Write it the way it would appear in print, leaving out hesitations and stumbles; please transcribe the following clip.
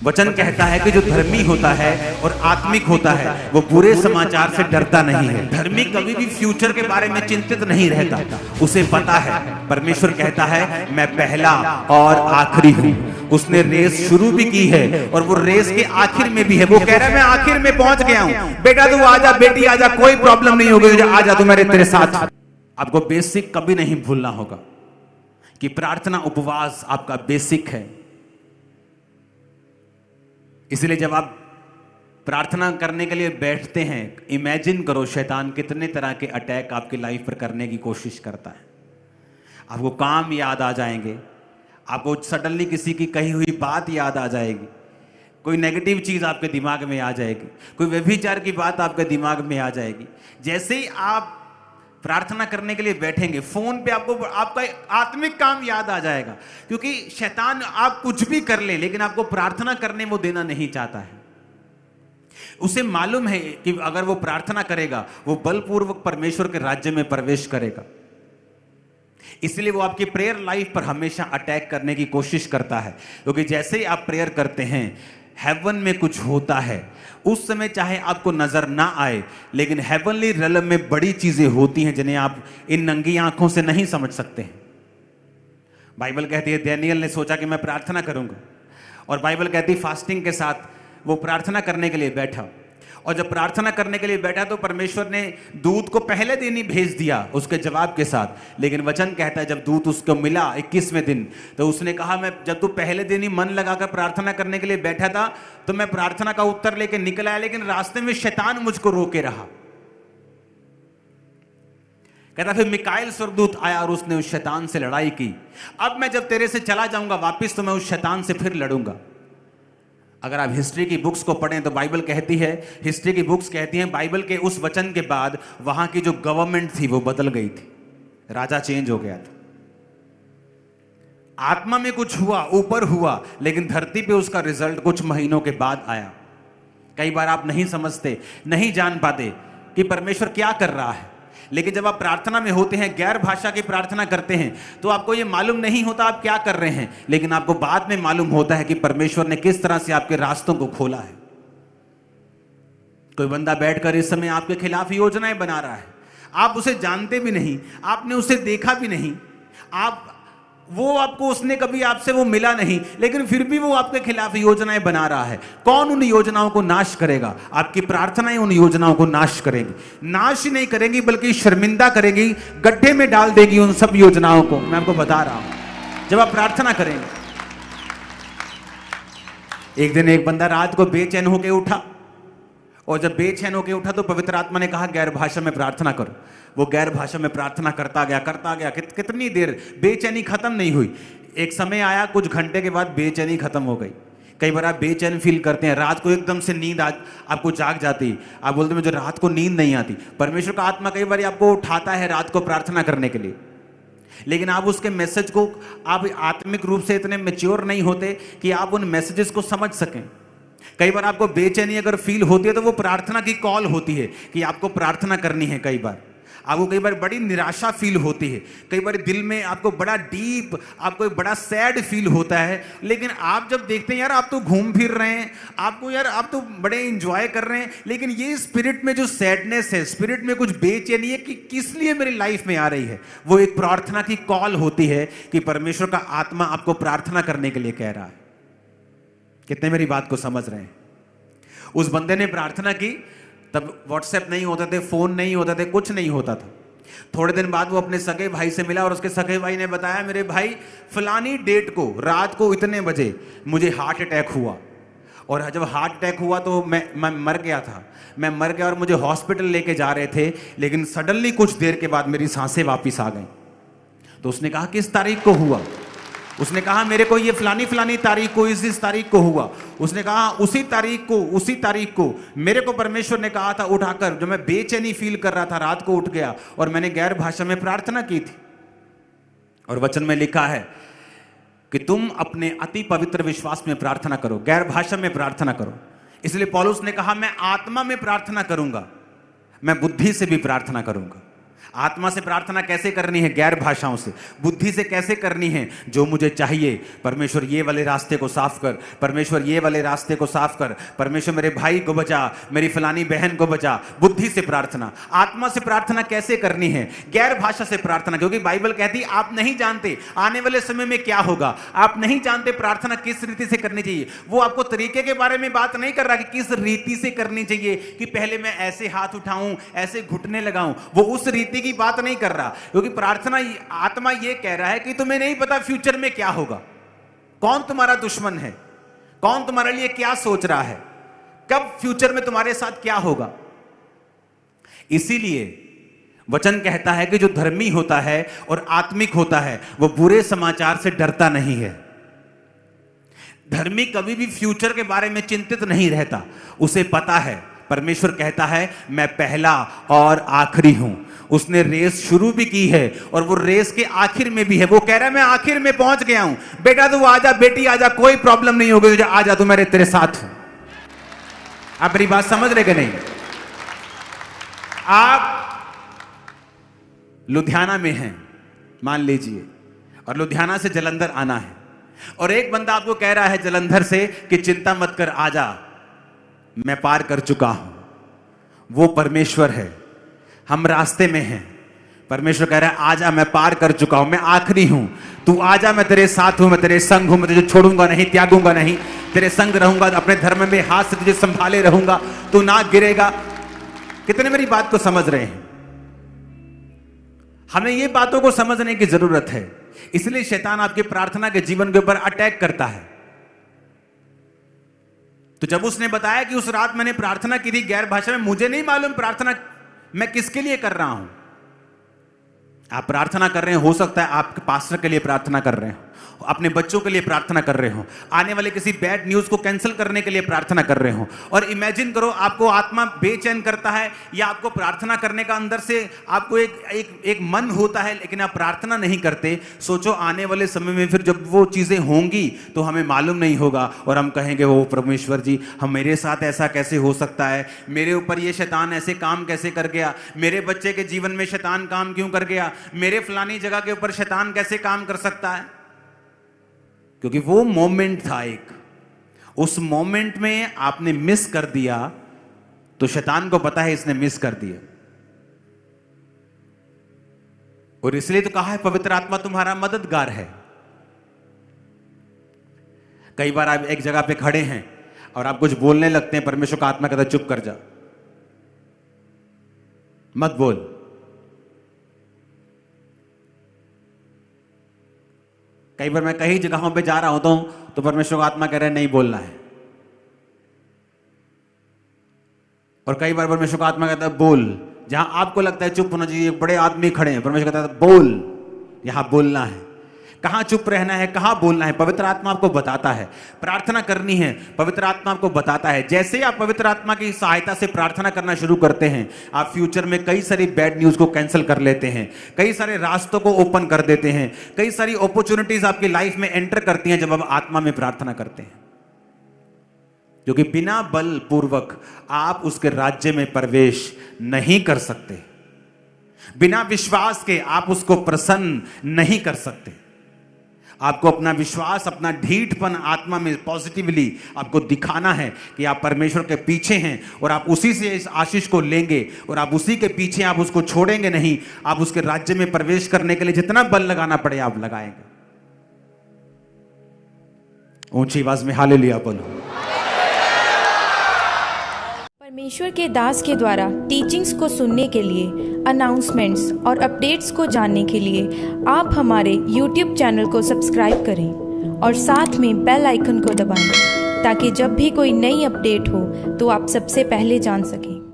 वचन कहता है कि जो धर्मी होता है और आत्मिक होता है वो बुरे समाचार से डरता नहीं है। धर्मी कभी भी फ्यूचर के बारे में चिंतित नहीं रहता, उसे पता है परमेश्वर कहता है मैं पहला और आखिरी हूं। उसने रेस शुरू भी की है और वो रेस के आखिर में भी है। वो कह रहा है मैं आखिर में पहुंच गया हूं, बेटा तू आजा, बेटी आजा, कोई प्रॉब्लम नहीं होगी, आजा तू मेरे तेरे साथ। आपको बेसिक कभी नहीं भूलना होगा कि प्रार्थना उपवास आपका बेसिक है। इसलिए जब आप प्रार्थना करने के लिए बैठते हैं, इमेजिन करो शैतान कितने तरह के अटैक आपकी लाइफ पर करने की कोशिश करता है। आपको काम याद आ जाएंगे, आपको सडनली किसी की कही हुई बात याद आ जाएगी, कोई नेगेटिव चीज आपके दिमाग में आ जाएगी, कोई व्यभिचार की बात आपके दिमाग में आ जाएगी। जैसे ही आप प्रार्थना करने के लिए बैठेंगे, फोन पे आपको आपका आत्मिक काम याद आ जाएगा, क्योंकि शैतान आप कुछ भी कर ले लेकिन आपको प्रार्थना करने वो देना नहीं चाहता है। उसे मालूम है कि अगर वो प्रार्थना करेगा वो बलपूर्वक परमेश्वर के राज्य में प्रवेश करेगा। इसलिए वो आपकी प्रेयर लाइफ पर हमेशा अटैक करने की कोशिश करता है, क्योंकि जैसे ही आप प्रेयर करते हैं हेवन में कुछ होता है। उस समय चाहे आपको नजर ना आए लेकिन हेवनली रेलम में बड़ी चीजें होती हैं जिन्हें आप इन नंगी आंखों से नहीं समझ सकते हैं। बाइबल कहती है डैनियल ने सोचा कि मैं प्रार्थना करूंगा, और बाइबल कहती है फास्टिंग के साथ वो प्रार्थना करने के लिए बैठा, और जब प्रार्थना करने के लिए बैठा तो परमेश्वर ने दूत को पहले दिन ही भेज दिया उसके जवाब के साथ। लेकिन वचन कहता है जब दूत उसको मिला 21वें दिन तो उसने कहा मैं जब तू पहले दिन ही मन लगाकर प्रार्थना करने के लिए बैठा था तो मैं प्रार्थना का उत्तर लेके निकल आया, लेकिन रास्ते में शैतान मुझको रोके रहा। कहता फिर मिकाएल स्वर्गदूत आया और उसने उस शैतान से लड़ाई की। अब मैं जब तेरे से चला जाऊंगा वापिस तो मैं उस शैतान से फिर लड़ूंगा। अगर आप हिस्ट्री की बुक्स को पढ़ें तो बाइबल कहती है, हिस्ट्री की बुक्स कहती हैं बाइबल के उस वचन के बाद वहां की जो गवर्नमेंट थी वो बदल गई थी, राजा चेंज हो गया था। आत्मा में कुछ हुआ, ऊपर हुआ, लेकिन धरती पे उसका रिजल्ट कुछ महीनों के बाद आया। कई बार आप नहीं समझते, नहीं जान पाते कि परमेश्वर क्या कर रहा है, लेकिन जब आप प्रार्थना में होते हैं, गैर भाषा की प्रार्थना करते हैं तो आपको यह मालूम नहीं होता आप क्या कर रहे हैं, लेकिन आपको बाद में मालूम होता है कि परमेश्वर ने किस तरह से आपके रास्तों को खोला है। कोई बंदा बैठकर इस समय आपके खिलाफ योजनाएं बना रहा है, आप उसे जानते भी नहीं, आपने उसे देखा भी नहीं, वो आपको उसने कभी आपसे वो मिला नहीं, लेकिन फिर भी वो आपके खिलाफ योजनाएं बना रहा है। कौन उन योजनाओं को नाश करेगा? आपकी प्रार्थनाएं उन योजनाओं को नाश करेंगी। नाश ही नहीं करेंगी बल्कि शर्मिंदा करेगी, गड्ढे में डाल देगी उन सब योजनाओं को। मैं आपको बता रहा हूं जब आप प्रार्थना करेंगे। एक दिन एक बंदा रात को बेचैन होकर उठा, और जब बेचैन होकर उठा तो पवित्र आत्मा ने कहा गैर भाषा में प्रार्थना करो। वो गैर भाषा में प्रार्थना करता गया कितनी देर बेचैनी खत्म नहीं हुई। एक समय आया कुछ घंटे के बाद बेचैनी खत्म हो गई। कई बार आप बेचैन फील करते हैं, रात को एकदम से नींद आपको जाग जाती, आप बोलते मुझे रात को नींद नहीं आती। परमेश्वर का आत्मा कई बार आपको उठाता है रात को प्रार्थना करने के लिए, लेकिन आप उसके मैसेज को, आप आत्मिक रूप से इतने मैच्योर नहीं होते कि आप उन मैसेजेस को समझ सकें। कई बार आपको बेचैनी अगर फील होती है तो वो प्रार्थना की कॉल होती है कि आपको प्रार्थना करनी है। कई बार आपको कई बार बड़ी निराशा फील होती है, कई बार दिल में आपको बड़ा डीप, आपको बड़ा सैड फील होता है, लेकिन आप जब देखते हैं यार आप तो घूम फिर रहे हैं, आपको यार आप तो बड़े एंजॉय कर रहे हैं, लेकिन ये स्पिरिट में जो सैडनेस है, स्पिरिट में कुछ बेचैनी है कि किस लिए मेरी लाइफ में आ रही है, वो एक प्रार्थना की कॉल होती है कि परमेश्वर का आत्मा आपको प्रार्थना करने के लिए कह रहा है। कितने मेरी बात को समझ रहे हैं? उस बंदे ने प्रार्थना की, तब व्हाट्सएप नहीं होते थे, फोन नहीं होते थे, कुछ नहीं होता था। थोड़े दिन बाद वो अपने सगे भाई से मिला और उसके सगे भाई ने बताया मेरे भाई फलानी डेट को रात को इतने बजे मुझे हार्ट अटैक हुआ, और जब हार्ट अटैक हुआ तो मैं मर गया था, मैं मर गया और मुझे हॉस्पिटल लेके जा रहे थे, लेकिन सडनली कुछ देर के बाद मेरी सांसें वापस आ गई। तो उसने कहा किस तारीख को हुआ? उसने कहा मेरे को ये फलानी तारीख को, इस तारीख को हुआ। उसने कहा उसी तारीख को मेरे को परमेश्वर ने कहा था उठाकर, जो मैं बेचैनी फील कर रहा था रात को उठ गया और मैंने गैर भाषा में प्रार्थना की थी। और वचन में लिखा है कि तुम अपने अति पवित्र विश्वास में प्रार्थना करो, गैर भाषा में प्रार्थना करो। इसलिए पौलुस ने कहा मैं आत्मा में प्रार्थना करूंगा, मैं बुद्धि से भी प्रार्थना करूंगा। आत्मा से प्रार्थना कैसे करनी है? गैर भाषाओं से। बुद्धि से कैसे करनी है? जो मुझे चाहिए, परमेश्वर ये वाले रास्ते को साफ कर, परमेश्वर ये वाले रास्ते को साफ कर, परमेश्वर मेरे भाई को बचा, मेरी फलानी बहन को बचा। बुद्धि से प्रार्थना। आत्मा से प्रार्थना कैसे करनी है? गैर भाषा से प्रार्थना, क्योंकि बाइबल कहती है आप नहीं जानते आने वाले समय में क्या होगा, आप नहीं जानते प्रार्थना किस रीति से करनी चाहिए। वो आपको तरीके के बारे में बात नहीं कर रहा कि किस रीति से करनी चाहिए, कि पहले मैं ऐसे हाथ उठाऊं, ऐसे घुटने लगाऊं, वो उस रीति की बात नहीं कर रहा। क्योंकि प्रार्थना, आत्मा ये कह रहा है कि तुम्हें नहीं पता फ्यूचर में क्या होगा, कौन तुम्हारा दुश्मन है, कौन तुम्हारे लिए क्या सोच रहा है, कब फ्यूचर में तुम्हारे साथ क्या होगा। इसीलिए वचन कहता है कि जो धर्मी होता है और आत्मिक होता है वो बुरे समाचार से डरता नहीं है। धर्मी कभी भी फ्यूचर के बारे में चिंतित नहीं रहता, उसे पता है परमेश्वर कहता है मैं पहला और आखिरी हूं। उसने रेस शुरू भी की है और वो रेस के आखिर में भी है। वो कह रहा है मैं आखिर में पहुंच गया हूं, बेटा तू आजा, बेटी आजा, कोई प्रॉब्लम नहीं होगी, आजा, तू मेरे तेरे साथ हूं। आप मेरी बात समझ रहे कि नहीं? आप लुधियाना में हैं मान लीजिए, और लुधियाना से जलंधर आना है, और एक बंदा आपको कह रहा है जलंधर से कि चिंता मत कर, आजा, मैं पार कर चुका हूं। वो परमेश्वर है, हम रास्ते में हैं। परमेश्वर कह रहा है आजा, मैं पार कर चुका हूं, मैं आखिरी हूं, तू आजा, मैं तेरे साथ हूं, मैं तेरे संग हूं, मैं तुझे छोड़ूंगा नहीं, त्यागूंगा नहीं, तेरे संग रहूंगा, अपने धर्म में हाथ से तुझे संभाले रहूंगा, तू ना गिरेगा। कितने मेरी बात को समझ रहे हैं? हमें ये बातों को समझने की जरूरत है। इसलिए शैतान आपके प्रार्थना के जीवन के ऊपर अटैक करता है। तो जब उसने बताया कि उस रात मैंने प्रार्थना की थी गैर भाषा में, मुझे नहीं मालूम प्रार्थना मैं किसके लिए कर रहा हूं। आप प्रार्थना कर रहे हैं, हो सकता है आपके पास्टर के लिए प्रार्थना कर रहे हो, अपने बच्चों के लिए प्रार्थना कर रहे हो, आने वाले किसी बैड न्यूज को कैंसिल करने के लिए प्रार्थना कर रहे हो। और इमेजिन करो आपको आत्मा बेचैन करता है, या आपको प्रार्थना करने का अंदर से आपको एक मन होता है, लेकिन आप प्रार्थना नहीं करते। सोचो आने वाले समय में फिर जब वो चीजें होंगी तो हमें मालूम नहीं होगा, और हम कहेंगे वो परमेश्वर जी, हम मेरे साथ ऐसा कैसे हो सकता है, मेरे ऊपर ये शैतान ऐसे काम कैसे कर गया, मेरे बच्चे के जीवन में शैतान काम क्यों कर गया, मेरे फलानी जगह के ऊपर शैतान कैसे काम कर सकता है। क्योंकि वो मोमेंट था एक, उस मोमेंट में आपने मिस कर दिया, तो शैतान को पता है इसने मिस कर दिया, और इसलिए तो कहा है पवित्र आत्मा तुम्हारा मददगार है। कई बार आप एक जगह पे खड़े हैं और आप कुछ बोलने लगते हैं, परमेश्वर का आत्मा कहता है चुप कर जा, मत बोल। कई बार मैं कई जगहों पे जा रहा होता हूं तो परमेश्वर का आत्मा कह रहा है नहीं बोलना है, और कई बार परमेश्वर का आत्मा कहता है बोल। जहां आपको लगता है चुप होना चाहिए, बड़े आदमी खड़े हैं, परमेश्वर कहता है बोल, यहां बोलना है। कहां चुप रहना है, कहां बोलना है, पवित्र आत्मा आपको बताता है। प्रार्थना करनी है, पवित्र आत्मा आपको बताता है। जैसे ही आप पवित्र आत्मा की सहायता से प्रार्थना करना शुरू करते हैं, आप फ्यूचर में कई सारी बैड न्यूज को कैंसिल कर लेते हैं, कई सारे रास्तों को ओपन कर देते हैं, कई सारी अपॉर्चुनिटीज आपकी लाइफ में एंटर करती हैं जब आप आत्मा में प्रार्थना करते हैं। क्योंकि बिना बल पूर्वक आप उसके राज्य में प्रवेश नहीं कर सकते, बिना विश्वास के आप उसको प्रसन्न नहीं कर सकते। आपको अपना विश्वास, अपना ढीठपन आत्मा में पॉजिटिवली आपको दिखाना है कि आप परमेश्वर के पीछे हैं, और आप उसी से इस आशीष को लेंगे, और आप उसी के पीछे, आप उसको छोड़ेंगे नहीं। आप उसके राज्य में प्रवेश करने के लिए जितना बल लगाना पड़े आप लगाएंगे। ऊंची आवाज में हालेलुया बोलो। परमेश्वर के दास के द्वारा टीचिंग्स को सुनने के लिए, अनाउंसमेंट्स और अपडेट्स को जानने के लिए आप हमारे YouTube चैनल को सब्सक्राइब करें और साथ में बेल आइकन को दबाएं, ताकि जब भी कोई नई अपडेट हो तो आप सबसे पहले जान सकें।